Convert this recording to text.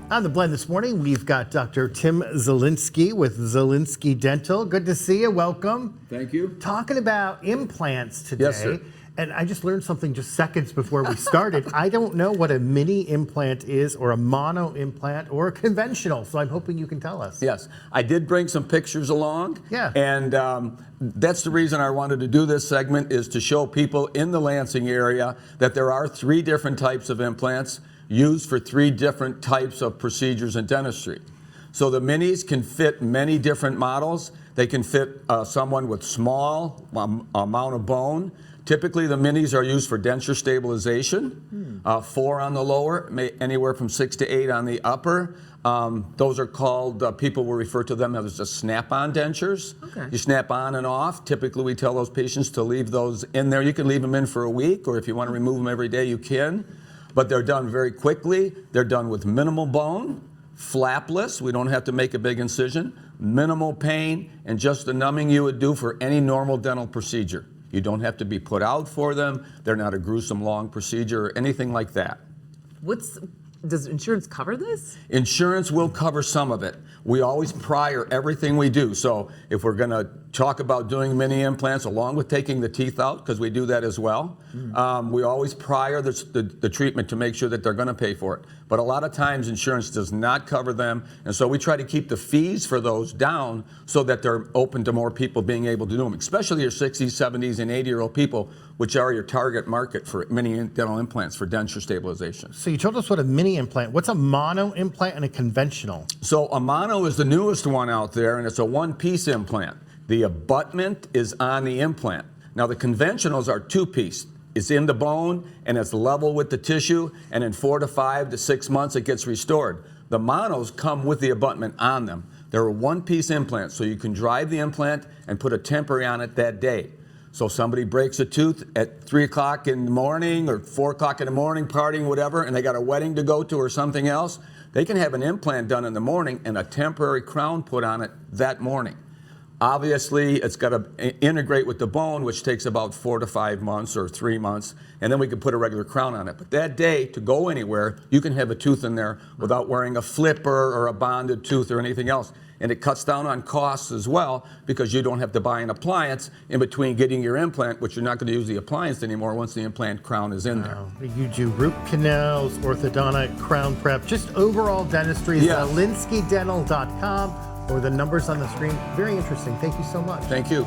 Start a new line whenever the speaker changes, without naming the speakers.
On the blend this morning, we've got Dr. Tim Zielinski with Zielinski Dental. Good to see you. Welcome.
Thank you.
Talking about implants today.
Yes, sir.
And I just learned something just seconds before we started. I don't know what a mini implant is, or a mono implant, or a conventional, so I'm hoping you can tell us.
Yes, I did bring some pictures along.
Yeah.
And that's the reason I wanted to do this segment, is to show people in the Lansing area that there are 3 different types of implants used for 3 different types of procedures in dentistry. So the minis can fit many different models. They can fit someone with small amount of bone. Typically, the minis are used for denture stabilization, 4 on the lower, anywhere from 6 to 8 on the upper. Those are called, people will refer to them as the snap-on dentures.
Okay.
You snap on and off. Typically, we tell those patients to leave those in there. You can leave them in for a week, or if you want to remove them every day, you can. But they're done very quickly. They're done with minimal bone, flapless. We don't have to make a big incision, minimal pain, and just the numbing you would do for any normal dental procedure. You don't have to be put out for them. They're not a gruesome long procedure or anything like that.
Does insurance cover this?
Insurance will cover some of it. We always prior everything we do. So if we're going to talk about doing mini implants along with taking the teeth out, because we do that as well, we always prior the treatment to make sure that they're going to pay for it. But a lot of times insurance does not cover them, and so we try to keep the fees for those down so that they're open to more people being able to do them, especially your 60s, 70s, and 80-year-old people, which are your target market for mini dental implants for denture stabilization.
So you told us what a mini implant. What's a mono implant and a conventional?
So a mono is the newest one out there, and it's a one-piece implant. The abutment is on the implant. Now the conventionals are 2-piece. It's in the bone and it's level with the tissue, and in 4 to 5 to 6 months it gets restored. The monos come with the abutment on them. They're a one-piece implant, so you can drive the implant and put a temporary on it that day. So somebody breaks a tooth at 3 o'clock in the morning or 4 o'clock in the morning, partying, whatever, and they got a wedding to go to or something else, they can have an implant done in the morning and a temporary crown put on it that morning. Obviously, it's got to integrate with the bone, which takes about 4 to 5 months or 3 months, and then we can put a regular crown on it. But that day, to go anywhere, you can have a tooth in there without wearing a flipper or a bonded tooth or anything else. And it cuts down on costs as well, because you don't have to buy an appliance in between getting your implant, which you're not going to use the appliance anymore once the implant crown is in there.
You do root canals, orthodontic, crown prep, just overall dentistry.
Yeah.
ZielinskiDental.com, or the numbers on the screen. Very interesting. Thank you so much.
Thank you.